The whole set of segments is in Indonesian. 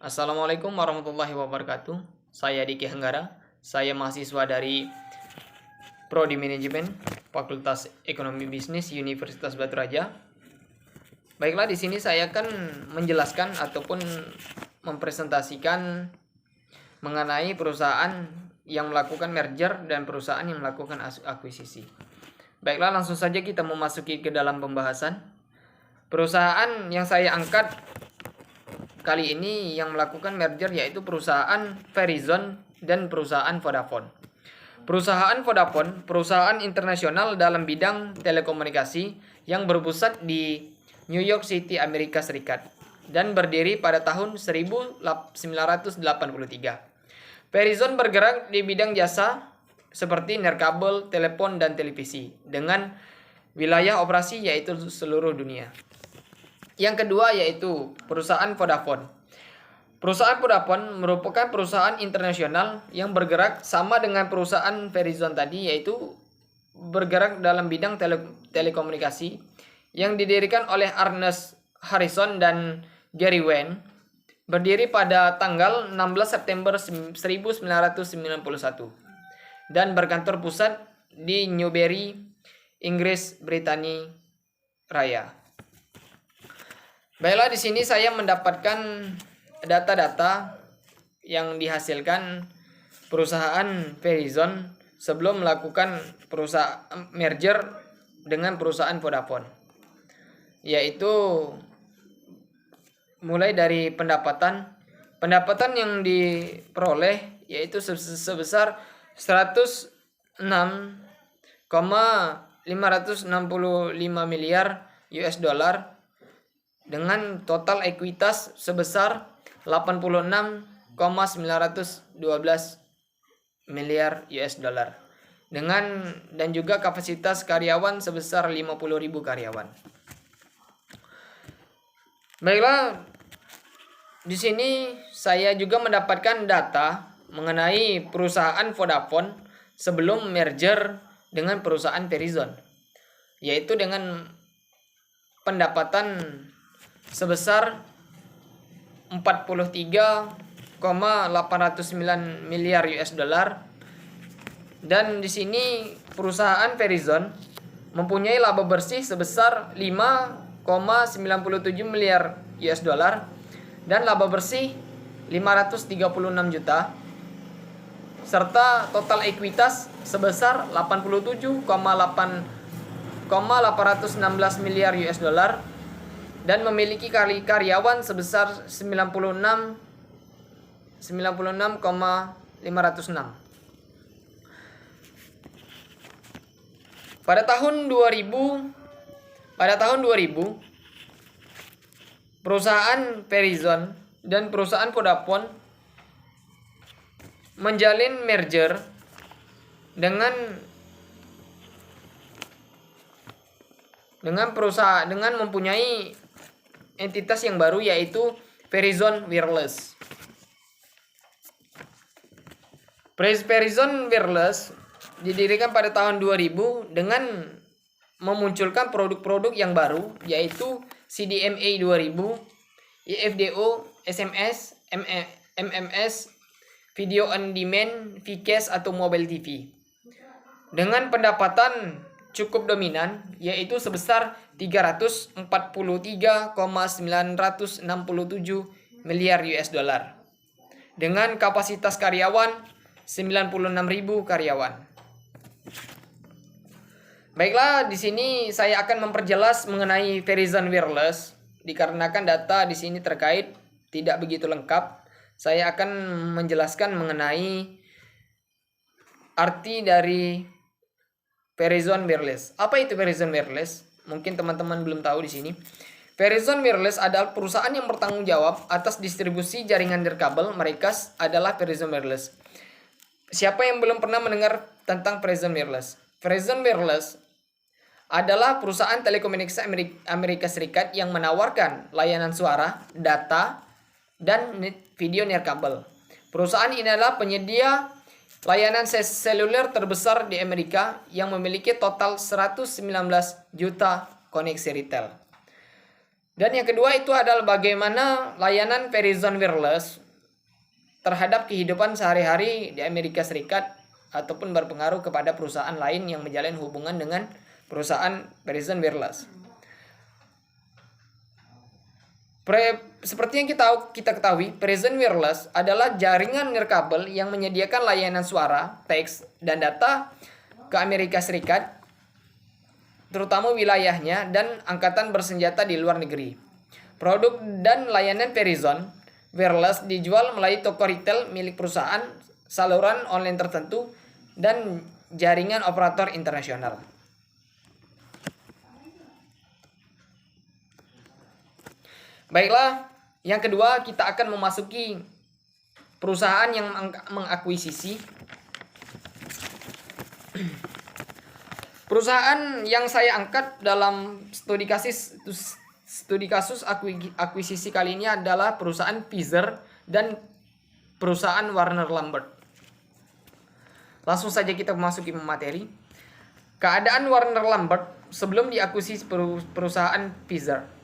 Assalamualaikum warahmatullahi wabarakatuh. Saya Diki Hanggara. Saya mahasiswa dari Prodi Manajemen Fakultas Ekonomi Bisnis Universitas Batu Raja. Baiklah, di sini saya akan menjelaskan ataupun mempresentasikan mengenai perusahaan yang melakukan merger dan perusahaan yang melakukan akuisisi. Baiklah, langsung saja kita memasuki ke dalam pembahasan. Perusahaan yang saya angkat kali ini yang melakukan merger yaitu perusahaan Verizon dan perusahaan Vodafone. Perusahaan Vodafone, perusahaan internasional dalam bidang telekomunikasi yang berpusat di New York City, Amerika Serikat, dan berdiri pada tahun 1983. Verizon bergerak di bidang jasa seperti nirkabel, telepon, dan televisi dengan wilayah operasi yaitu seluruh dunia. Yang kedua yaitu perusahaan Vodafone. Perusahaan Vodafone merupakan perusahaan internasional yang bergerak sama dengan perusahaan Verizon tadi, yaitu bergerak dalam bidang telekomunikasi yang didirikan oleh Ernest Harrison dan Gary Wen, berdiri pada tanggal 16 September 1991 dan berkantor pusat di Newbury, Inggris, Britania Raya. Baiklah, di sini saya mendapatkan data-data yang dihasilkan perusahaan Verizon sebelum melakukan perusahaan merger dengan perusahaan Vodafone, yaitu mulai dari pendapatan yang diperoleh yaitu sebesar 106,565 miliar US dollar dengan total ekuitas sebesar 86,912 miliar US dollar dan juga kapasitas karyawan sebesar 50.000 karyawan. Baiklah, di sini saya juga mendapatkan data mengenai perusahaan Vodafone sebelum merger dengan perusahaan Verizon, yaitu dengan pendapatan sebesar 43,809 miliar US dollar, dan di sini perusahaan Verizon mempunyai laba bersih sebesar 5,97 miliar US dollar dan laba bersih 536 juta serta total ekuitas sebesar 87,816 miliar US dollar dan memiliki karyawan sebesar 96,506. Pada tahun 2000 perusahaan Verizon dan perusahaan Vodafone menjalin merger dengan mempunyai entitas yang baru yaitu Verizon Wireless. Verizon Wireless didirikan pada tahun 2000 dengan memunculkan produk-produk yang baru yaitu CDMA 2000, IFDO, SMS, MMS, Video on Demand, VCAS atau Mobile TV. Dengan pendapatan cukup dominan yaitu sebesar 343,967 miliar US dollar dengan kapasitas karyawan 96.000 karyawan. Baiklah, di sini saya akan memperjelas mengenai Verizon Wireless dikarenakan data di sini terkait tidak begitu lengkap. Saya akan menjelaskan mengenai arti dari Verizon Wireless. Apa itu Verizon Wireless? Mungkin teman-teman belum tahu di sini. Verizon Wireless adalah perusahaan yang bertanggung jawab atas distribusi jaringan nirkabel. Mereka adalah Verizon Wireless. Siapa yang belum pernah mendengar tentang Verizon Wireless? Verizon Wireless adalah perusahaan telekomunikasi Amerika Serikat yang menawarkan layanan suara, data, dan video nirkabel. Perusahaan ini adalah penyedia layanan seluler terbesar di Amerika yang memiliki total 119 juta koneksi retail. Dan yang kedua itu adalah bagaimana layanan Verizon Wireless terhadap kehidupan sehari-hari di Amerika Serikat ataupun berpengaruh kepada perusahaan lain yang menjalin hubungan dengan perusahaan Verizon Wireless. Seperti yang kita ketahui, Verizon Wireless adalah jaringan nirkabel yang menyediakan layanan suara, teks, dan data ke Amerika Serikat, terutama wilayahnya dan angkatan bersenjata di luar negeri. Produk dan layanan Verizon Wireless dijual melalui toko retail milik perusahaan, saluran online tertentu, dan jaringan operator internasional. Baiklah, yang kedua kita akan memasuki perusahaan yang mengakuisisi. Perusahaan yang saya angkat dalam studi kasus akuisisi kali ini adalah perusahaan Pfizer dan perusahaan Warner Lambert. Langsung saja kita memasuki materi. Keadaan Warner Lambert sebelum diakuisisi perusahaan Pfizer.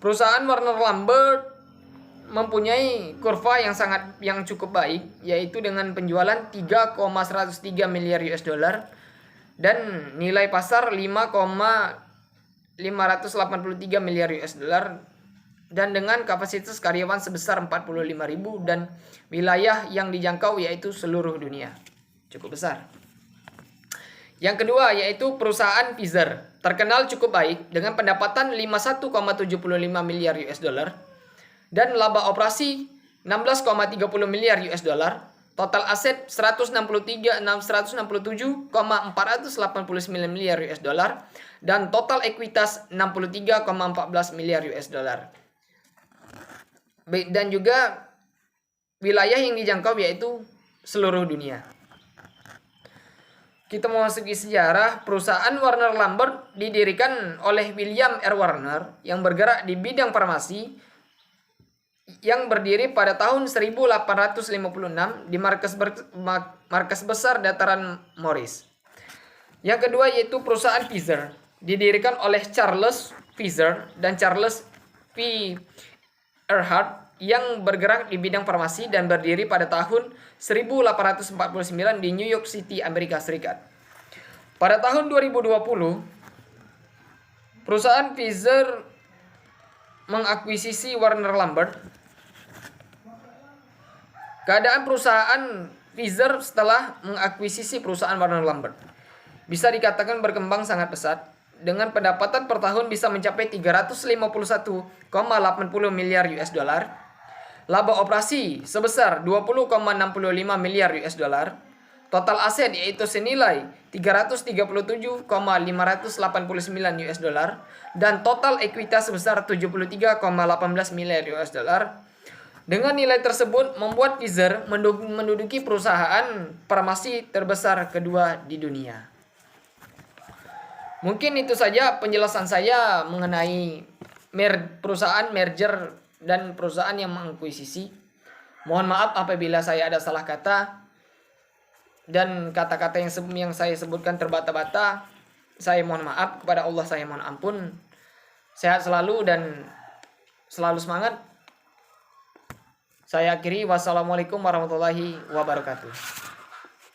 Perusahaan Warner Lambert mempunyai kurva yang cukup baik, yaitu dengan penjualan 3,103 miliar US dollar dan nilai pasar 5,583 miliar US dollar, dan dengan kapasitas karyawan sebesar 45.000 dan wilayah yang dijangkau yaitu seluruh dunia. Cukup besar. Yang kedua yaitu perusahaan Pfizer, terkenal cukup baik dengan pendapatan 51,75 miliar US dollar dan laba operasi 16,30 miliar US dollar, total aset 167,489 miliar US dollar dan total ekuitas 63,14 miliar US dollar. Dan juga wilayah yang dijangkau yaitu seluruh dunia. Kita memasuki sejarah. Perusahaan Warner Lambert didirikan oleh William R. Warner yang bergerak di bidang farmasi, yang berdiri pada tahun 1856 di markas besar dataran Morris. Yang kedua yaitu perusahaan Pfizer, didirikan oleh Charles Pfizer dan Charles P. Earhart yang bergerak di bidang farmasi dan berdiri pada tahun 1849 di New York City, Amerika Serikat. Pada tahun 2020, perusahaan Pfizer mengakuisisi Warner Lambert. Keadaan perusahaan Pfizer setelah mengakuisisi perusahaan Warner Lambert bisa dikatakan berkembang sangat pesat, dengan pendapatan per tahun bisa mencapai 351,80 miliar US dollar. Laba operasi sebesar 20,65 miliar US dollar. Total aset yaitu senilai 337,589 US dollar dan total ekuitas sebesar 73,18 miliar US dollar. Dengan nilai tersebut membuat Pfizer menduduki perusahaan farmasi terbesar kedua di dunia. Mungkin itu saja penjelasan saya mengenai perusahaan merger dan perusahaan yang mengakuisisi. Mohon maaf apabila saya ada salah kata dan kata-kata yang saya sebutkan terbata-bata. Saya mohon maaf, kepada Allah saya mohon ampun. Sehat selalu dan selalu semangat. Saya akhiri, wassalamualaikum warahmatullahi wabarakatuh.